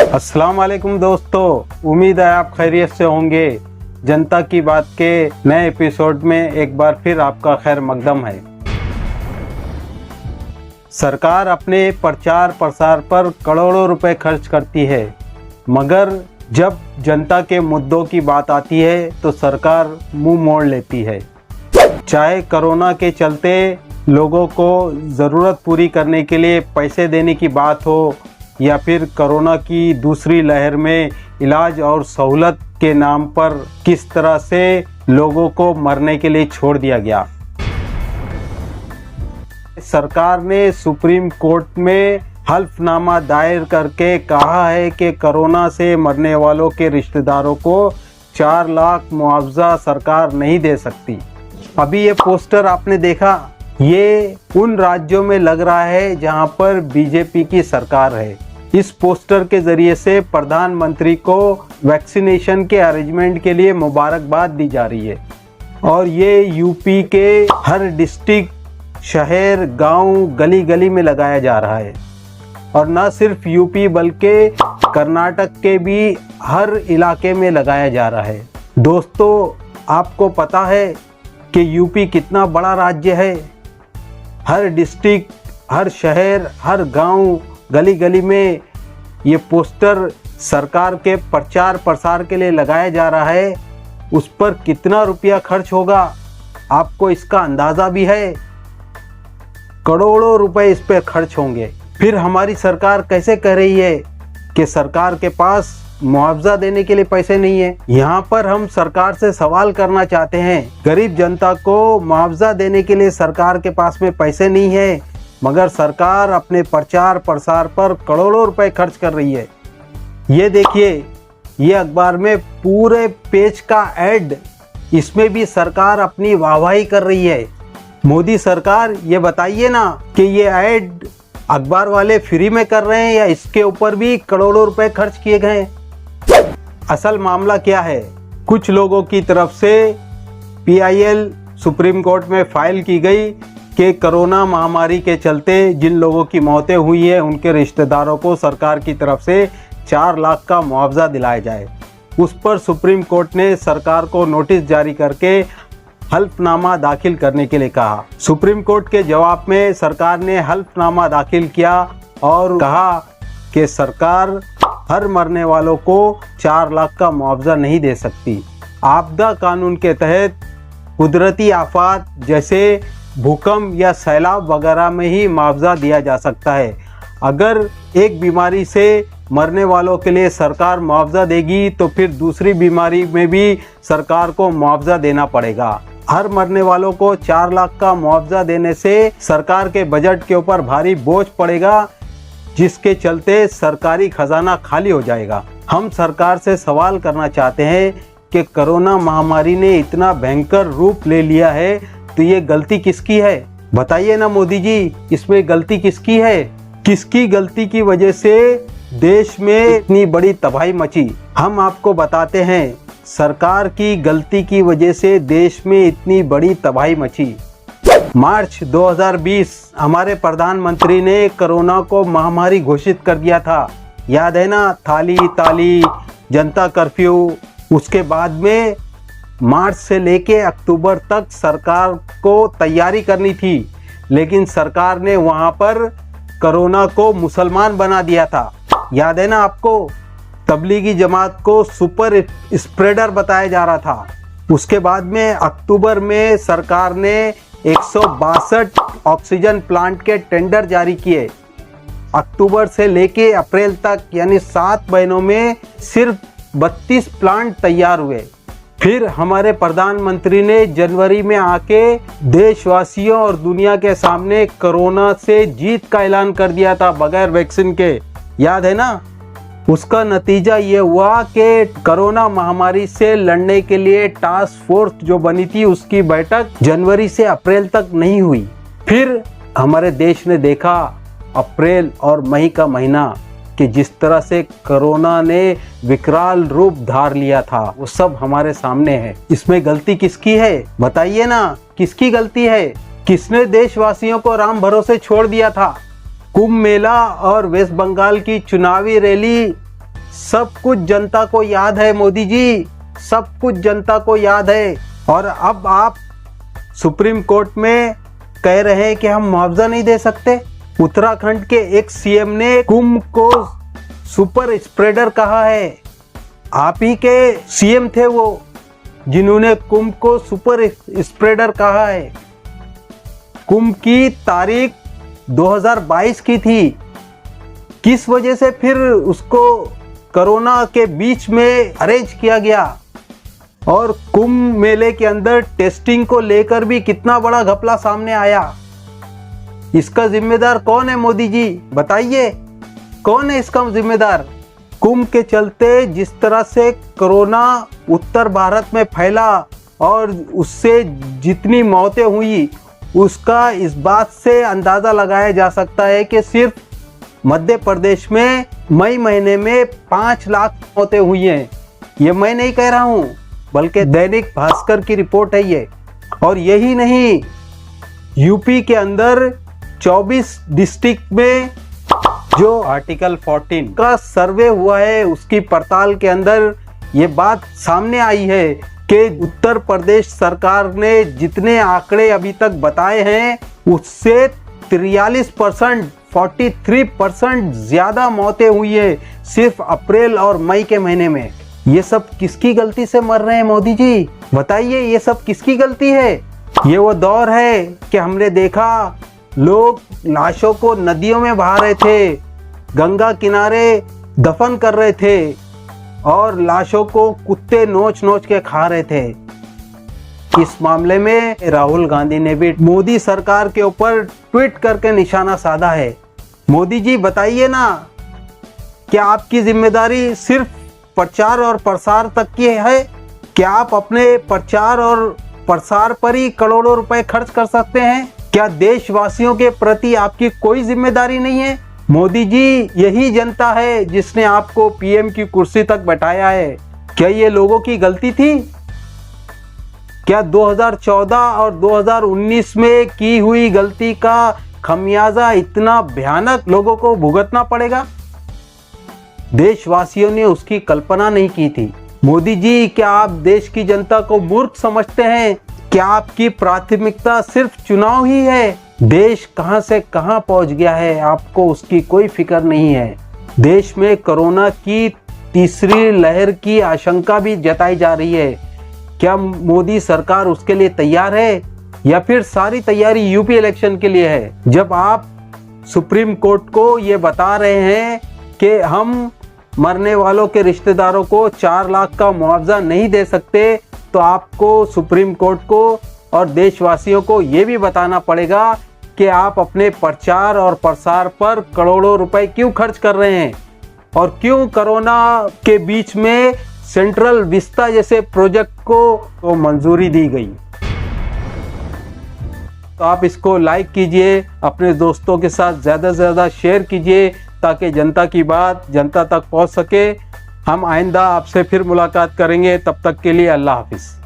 अस्सलाम वालेकुम दोस्तों, उम्मीद है आप खैरियत से होंगे। जनता की बात के नए एपिसोड में एक बार फिर आपका खैर मकदम है। सरकार अपने प्रचार प्रसार पर करोड़ों रुपए खर्च करती है, मगर जब जनता के मुद्दों की बात आती है तो सरकार मुंह मोड़ लेती है। चाहे कोरोना के चलते लोगों को ज़रूरत पूरी करने के लिए पैसे देने की बात हो या फिर कोरोना की दूसरी लहर में इलाज और सहूलत के नाम पर किस तरह से लोगों को मरने के लिए छोड़ दिया गया। सरकार ने सुप्रीम कोर्ट में हल्फनामा दायर करके कहा है कि कोरोना से मरने वालों के रिश्तेदारों को 4 लाख मुआवजा सरकार नहीं दे सकती। अभी ये पोस्टर आपने देखा, ये उन राज्यों में लग रहा है जहां पर बीजेपी की सरकार है। इस पोस्टर के जरिए से प्रधानमंत्री को वैक्सीनेशन के अरेंजमेंट के लिए मुबारकबाद दी जा रही है और ये यूपी के हर डिस्ट्रिक्ट, शहर, गांव, गली गली में लगाया जा रहा है। और न सिर्फ यूपी बल्कि कर्नाटक के भी हर इलाके में लगाया जा रहा है। दोस्तों, आपको पता है कि यूपी कितना बड़ा राज्य है। हर डिस्ट्रिक्ट, हर शहर, हर गांव, गली गली में ये पोस्टर सरकार के प्रचार प्रसार के लिए लगाया जा रहा है। उस पर कितना रुपया खर्च होगा, आपको इसका अंदाज़ा भी है? करोड़ों रुपए इस पर खर्च होंगे। फिर हमारी सरकार कैसे कह रही है कि सरकार के पास मुआवजा देने के लिए पैसे नहीं है। यहाँ पर हम सरकार से सवाल करना चाहते हैं, गरीब जनता को मुआवजा देने के लिए सरकार के पास में पैसे नहीं है, मगर सरकार अपने प्रचार प्रसार पर करोड़ों रुपए खर्च कर रही है। ये देखिए, ये अखबार में पूरे पेज का ऐड, इसमें भी सरकार अपनी वाहवाही कर रही है। मोदी सरकार, ये बताइए ना कि ये ऐड अखबार वाले फ्री में कर रहे हैं या इसके ऊपर भी करोड़ों रुपए खर्च किए गए हैं। असल मामला क्या है, कुछ लोगों की तरफ से PIL सुप्रीम कोर्ट में फाइल की गई कि कोरोना महामारी के चलते जिन लोगों की मौतें हुई है उनके रिश्तेदारों को सरकार की तरफ से 4 लाख का मुआवजा दिलाया जाए। उस पर सुप्रीम कोर्ट ने सरकार को नोटिस जारी करके हल्फनामा दाखिल करने के लिए कहा। सुप्रीम कोर्ट के जवाब में सरकार ने हल्फनामा दाखिल किया और कहा कि सरकार हर मरने वालों को 4 लाख का मुआवजा नहीं दे सकती। आपदा कानून के तहत कुदरती आफात जैसे भूकंप या सैलाब वगैरह में ही मुआवजा दिया जा सकता है। अगर एक बीमारी से मरने वालों के लिए सरकार मुआवजा देगी तो फिर दूसरी बीमारी में भी सरकार को मुआवजा देना पड़ेगा। हर मरने वालों को 4 लाख का मुआवजा देने से सरकार के बजट के ऊपर भारी बोझ पड़ेगा, जिसके चलते सरकारी खजाना खाली हो जाएगा। हम सरकार से सवाल करना चाहते हैं कि कोरोना महामारी ने इतना भयंकर रूप ले लिया है तो ये गलती किसकी है? बताइए ना मोदी जी, इसमें गलती किसकी है? किसकी गलती की वजह से देश में इतनी बड़ी तबाही मची? हम आपको बताते हैं, सरकार की गलती की वजह से देश में इतनी बड़ी तबाही मची। मार्च 2020 हमारे प्रधानमंत्री ने कोरोना को महामारी घोषित कर दिया था, याद है ना? थाली ताली, जनता कर्फ्यू। उसके बाद में मार्च से लेके अक्टूबर तक सरकार को तैयारी करनी थी, लेकिन सरकार ने वहां पर कोरोना को मुसलमान बना दिया था, याद है ना आपको? तबलीगी जमात को सुपर स्प्रेडर बताया जा रहा था। उसके बाद में अक्टूबर में सरकार ने 162 ऑक्सीजन प्लांट के टेंडर जारी किए। अक्टूबर से लेके अप्रैल तक यानी 7 महीनों में सिर्फ 32 प्लांट तैयार हुए। फिर हमारे प्रधानमंत्री ने जनवरी में आके देशवासियों और दुनिया के सामने कोरोना से जीत का ऐलान कर दिया था बगैर वैक्सीन के, याद है ना? उसका नतीजा ये हुआ कि कोरोना महामारी से लड़ने के लिए टास्क फोर्स जो बनी थी उसकी बैठक जनवरी से अप्रैल तक नहीं हुई। फिर हमारे देश ने देखा अप्रैल और मई का महीना कि जिस तरह से कोरोना ने विकराल रूप धार लिया था, वो सब हमारे सामने है। इसमें गलती किसकी है? बताइए ना, किसकी गलती है? किसने देशवासियों को राम भरोसे छोड़ दिया था? कुंभ मेला और वेस्ट बंगाल की चुनावी रैली सब कुछ जनता को याद है मोदी जी, सब कुछ जनता को याद है। और अब आप सुप्रीम कोर्ट में कह रहे हैं कि हम मुआवजा नहीं दे सकते। उत्तराखंड के एक सीएम ने कुंभ को सुपर स्प्रेडर कहा है। आप ही के सीएम थे वो जिन्होंने कुंभ को सुपर स्प्रेडर कहा है। कुंभ की तारीख 2022 की थी, किस वजह से फिर उसको कोरोना के बीच में अरेंज किया गया? और कुंभ मेले के अंदर टेस्टिंग को लेकर भी कितना बड़ा घपला सामने आया। इसका जिम्मेदार कौन है मोदी जी, बताइए कौन है इसका जिम्मेदार? कुंभ के चलते जिस तरह से कोरोना उत्तर भारत में फैला और उससे जितनी मौतें हुई, उसका इस बात से अंदाज़ा लगाया जा सकता है कि सिर्फ मध्य प्रदेश में मई महीने में 5 लाख मौतें हुई हैं। ये मैं नहीं कह रहा हूँ, बल्कि दैनिक भास्कर की रिपोर्ट है ये। और यही नहीं, यूपी के अंदर 24 डिस्ट्रिक्ट में जो आर्टिकल 14 का सर्वे हुआ है, उसकी पड़ताल के अंदर ये बात सामने आई है कि उत्तर प्रदेश सरकार ने जितने आंकड़े अभी तक बताए हैं उससे 43%, 43% ज्यादा मौतें हुई है सिर्फ अप्रैल और मई के महीने में। ये सब किसकी गलती से मर रहे हैं मोदी जी, बताइए ये सब किसकी गलती है? ये वो दौर है कि हमने देखा लोग लाशों को नदियों में बहा रहे थे, गंगा किनारे दफन कर रहे थे और लाशों को कुत्ते नोच नोच के खा रहे थे। इस मामले में राहुल गांधी ने भी मोदी सरकार के ऊपर ट्वीट करके निशाना साधा है। मोदी जी बताइए ना, क्या आपकी जिम्मेदारी सिर्फ प्रचार और प्रसार तक की है? क्या आप अपने प्रचार और प्रसार पर ही करोड़ों रुपए खर्च कर सकते हैं? क्या देशवासियों के प्रति आपकी कोई जिम्मेदारी नहीं है? मोदी जी, यही जनता है जिसने आपको पीएम की कुर्सी तक बैठाया है। क्या ये लोगों की गलती थी? क्या 2014 और 2019 में की हुई गलती का खमियाजा इतना भयानक लोगों को भुगतना पड़ेगा? देशवासियों ने उसकी कल्पना नहीं की थी। मोदी जी, क्या आप देश की जनता को मूर्ख समझते हैं? क्या आपकी प्राथमिकता सिर्फ चुनाव ही है? देश कहां से कहां पहुंच गया है, आपको उसकी कोई फिक्र नहीं है। देश में कोरोना की तीसरी लहर की आशंका भी जताई जा रही है। क्या मोदी सरकार उसके लिए तैयार है या फिर सारी तैयारी यूपी इलेक्शन के लिए है? जब आप सुप्रीम कोर्ट को ये बता रहे हैं कि हम मरने वालों के रिश्तेदारों को 4 लाख का मुआवजा नहीं दे सकते, तो आपको सुप्रीम कोर्ट को और देशवासियों को ये भी बताना पड़ेगा कि आप अपने प्रचार और प्रसार पर करोड़ों रुपए क्यों खर्च कर रहे हैं और क्यों कोरोना के बीच में सेंट्रल विस्ता जैसे प्रोजेक्ट को तो मंजूरी दी गई। तो आप इसको लाइक कीजिए, अपने दोस्तों के साथ ज़्यादा से ज़्यादा शेयर कीजिए ताकि जनता की बात जनता तक पहुंच सके। हम आइंदा आपसे फिर मुलाकात करेंगे, तब तक के लिए अल्लाह हाफिज़।